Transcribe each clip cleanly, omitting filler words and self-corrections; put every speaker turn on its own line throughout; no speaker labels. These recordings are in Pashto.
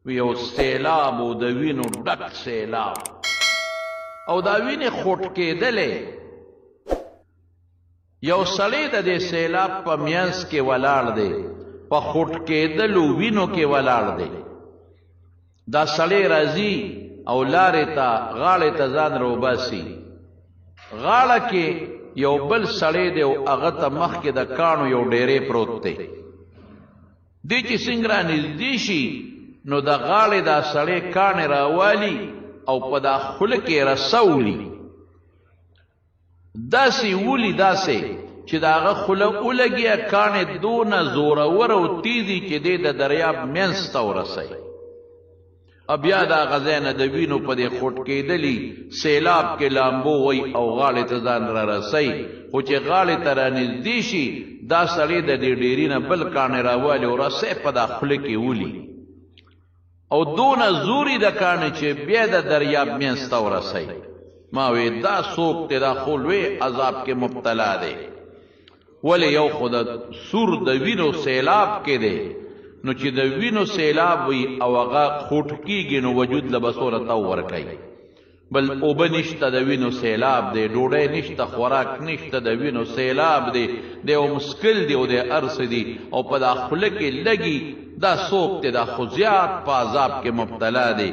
یو سیلاب و د وینو ډک سیلاب او دا وینې خوټ کېدلې یو سړی د دې سیلاب په میانس کې ولاړ دی په خوټ کېدلو وینو کې ولاړ دی دا سړی راځي او لارې ته غاړې ته ځان روباسي غاړه کې یو بل سړی دی او هغه ته مخکې د کاڼو یو ډیرې پروت دی دی چې څنګه رانږدې شي نو د غاړې دا سړی کاڼې راوالي او په دا خوله کې رسولي داسې ولي داسې چې د هغه خوله ولګي کاڼې دونه زورور او تیزي چې دی د دریاب منځ ته ورسوي بیا دا غځای نه د وینو په دې خوټ کېدلي سیلاب کې لامبو وی او غاړې ته ځان را رسوي خو چې غاړې ته رانږدې شي دا سړی د دې ډېري نه بل کاڼې راوالي او رسوي په دا خوله کې ولي او دونه زوري د کاڼې چې بیا د دریاب منځ ته ورسوي ما وی دا څوک دی دا خو لوی عذاب کې مبتلا دی ولې یو خو د سور د وینو سیلاب کې دی نو چې د وینو سیلاب وي او هغه خوټ کېږي نو وجود له به څومره تو ورکوي بل اوبه نشته د وینو سیلاب دی ډوډۍ نشته خوراک نشته د وینو سیلاب دی د یو مسکل دی او د ارس دی او په دا خوله کې لګي دا څوک دی دا خو زیات په عذاب کې مبتلا دی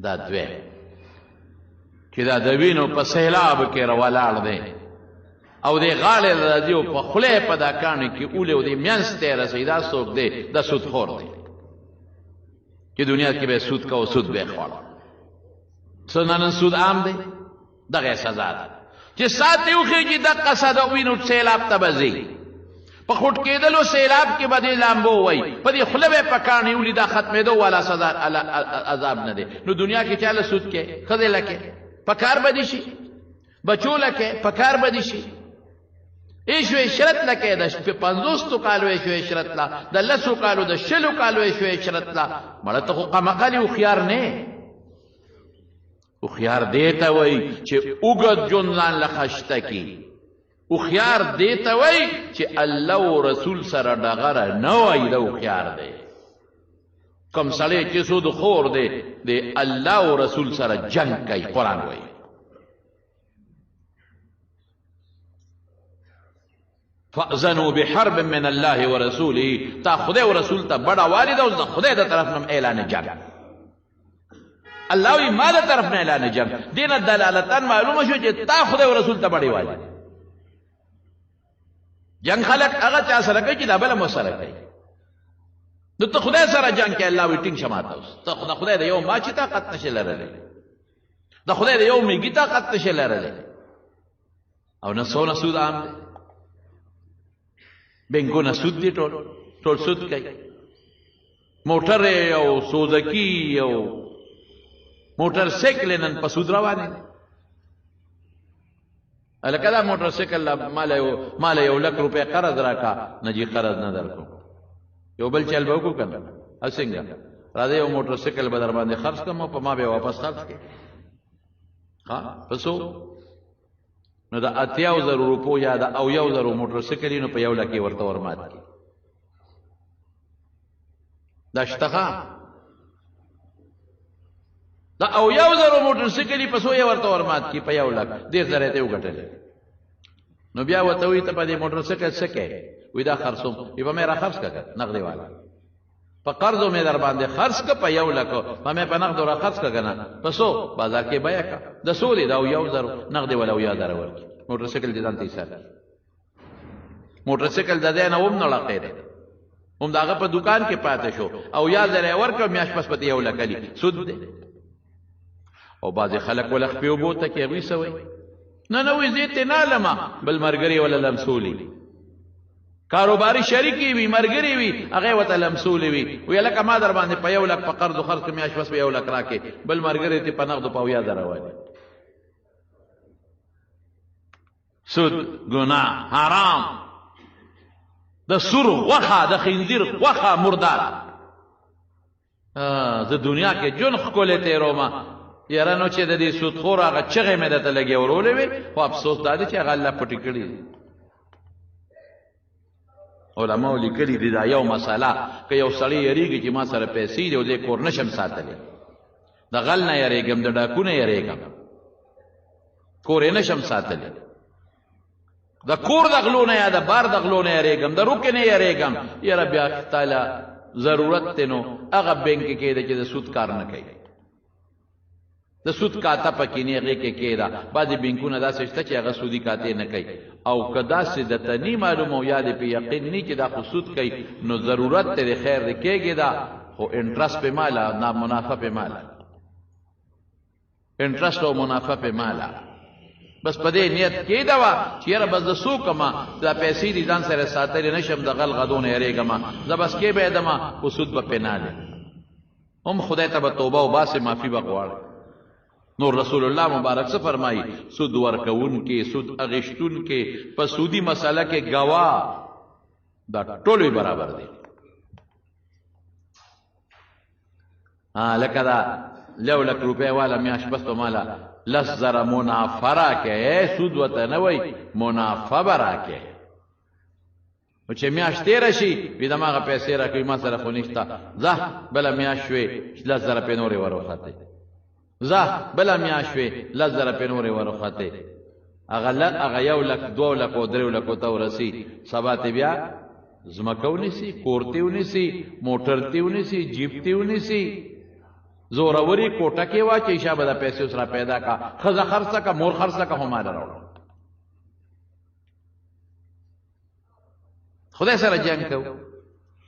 دا دوی چې دا د وینو په سیلاب کې ولاړ دی او د غاړې راځي او په خوله په دا کاڼي کې اوله او د میانس ته رسي دا څوک دی دا سودخور دی چې دنیا کې به سود کوو سود به خوړو څه نن سود عام دی دغه سزا ده چې سات یو خېږي د قصد وینو سیلاب ته بځي په خوټ کېدلو سیلاب کې به دې لامبو وای په دې خوله به په کاڼي ولي دا ختمېدو والا سزا عذاب نه دی نو دنیا کې چاله سود کې ښځې لکې په کار به دي شي بچو لکې په کار به دي شي ایشو عشرت لکې د 50 کالو ایشو عشرت لا د 10 کالو د 60 کالو ایشو عشرت لا مړه ته خو قمقلی او خيار نه او خيار دیتا وای چې اوګد جون ځان لخشته کی او خيار دیتا وای چې الله او رسول سره ډغره نه وای دا خيار دی کوم سړی چې سود خور دی د الله او رسول سره جنگ کوي قران وای فاذنوا بحرب من الله ورسوله تا خدای او رسول ته بڑا والد او خدای د طرف نم اعلان جنگ الله وی ما د طرف نه اعلان جنگ دینه دلالتن معلومه شو چې تا خدای او رسول ته بڑی والد جنگ خلق هغه چا سره کوي چې دا بل مو سره کوي نو ته خدای سره جنگ کې الله وی ټینګ شماته اوس ته خدای د یو ما چې طاقت نشي لرلی د خدای د یو میږي طاقت نشي لرلی او نه سونه سود عام دی بینکونه سود دي ټول سود کوي موټر او سوزکی او موټر سایکل نن په سود روانه دي الکه دا موټر سایکل مال یو لک روپے قرض راکا نه جی قرض نه درکو یو بل چل به وکړو کنه اسنګ راځي یو موټر سایکل به در باندې خرج کوم په ما به واپس خرج کړي ها پسو نو دا 80,000 روپو یا دا 1,000 موټر سایکل نو په یو لکه ورته ورمات کی دا شتخه دا 1,000 موټر سایکل په سو یو ورته ورمات کی په یو لکه ډیر زره ته وګټل نو بیا وته وی ته په دې موټر سایکل سکه وی دا خرڅوم په مې را خرڅ کړه نقدي والا په قرضو مې در باندې خرڅ ک په یو لکه په مې په نقد را خرڅ کړه پسو بازار کې بیا کا د سودی دا 1,000 نقدي ولا 1,000 ورکی موټر سایکل دې ځان ته سره موټر سایکل د دې نه ووم نه لقیره هم داغه په دکان کې پاتې شو او 1,000 ورکو میاش پس پته یو لکلی سود دی او باز خلک ولخ په وبوته کې وی سوي نه وی زیته نه لما بل مرګري ولا لمسولي کاروباري شریکی وی مرګري وی هغه وته لمسولي وی لکه ما در باندې په یو لک په قرض خرڅ کې میاش پس په یو لک راکې بل مرګري ته په نقد په 1,000 رواني سود ګناه حرام د سور وخه د خنزیر وخه مردار د دنیا کې جون خولې ته روما یارانو چې د دې سود خور هغه چغې مې دته لګي ورولې وي خو افسوس دا دی چې هغه الله پټی کړی علماء لیکلي دي دا یو مسله که یو سړی یریږي چې ما سره پیسې دی او دې کور نشم ساتلی د غل نه یریږم د ډاکو نه یریږم کور یې نشم ساتلی د کور د غلو نه یا د بار د غلو نه یریږم د روکې نه یریږم یاره بیا تعالی ضرورت ته نو هغه بینک کې دی چې د سود کار نه کوي د سود کاته پکې نه هغه کې کېدا بعضې بینکونه داسې شته چې هغه سودی کاته نه کوي او که داسې درته نی معلوم او یا دې په یقین نی چې دا خو سود کوي نو ضرورت ته خیر دی کېږي دا خو انټرست په مالا نه منافع په مالا انټرست او منافع په مالا بس په دې نیت کې دا وا چې یاره بس د سو کما دا پیسې دي ځان سره ساتل نشم د غل غدونه یریګما زبس کې به دما خو سود په پناله هم خدای ته توبه او باسه معافي بغواړي نور رسول الله مبارک سے فرمائی سود ورکون کې سود اغشتون کې په سودی مسله کې گواه دا ټول برابر دي لکه دا لو لک روپے والا میاش بس تو مالا لس زر منافره کې سود وته نه وای منافبه راکې او چې میاش تیر شي وې دماغه پیسې راکې ما سره خو نشتا زه بل میاش شوي لس زر په نورې وروخته زه بل میاشوي لزر په نورې ورخته اغه یو لک دو لک او درو لک ته ورسی سبا ته بیا زمکونی سي کورتیونی سي موټرتیونی سي جیپتیونی سي زوروري کوټه کې وا چې شابه د پیسې سره پیدا کا خزه خرڅه کا مور خرڅه کا هم راوړ خدای سره جنگ کو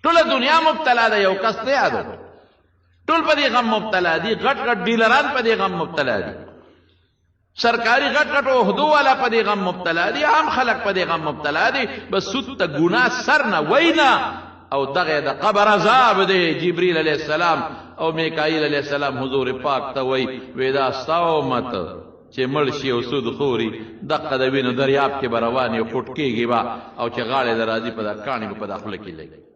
ټول دنیا مبتلا ده یو کس ته یادو ټول په دې غم مبتلا دي غټ غټ ډیلران په دې غم مبتلا دي سرکاري غټ غټ عہدو والا په دې غم مبتلا دي عام خلک په دې غم مبتلا دي بس سود ته ګناه سر نه وینا او دغه د قبر عذاب دی جبريل علیہ السلام او میکائیل علیہ السلام حضور پاک ته وی ودا استاو مت چې مړ شي او سود خوري دغه د وینو دریاب کې برواني او فټ کېږي با او چې غاړه درازي په د کانی په داخله کې لګي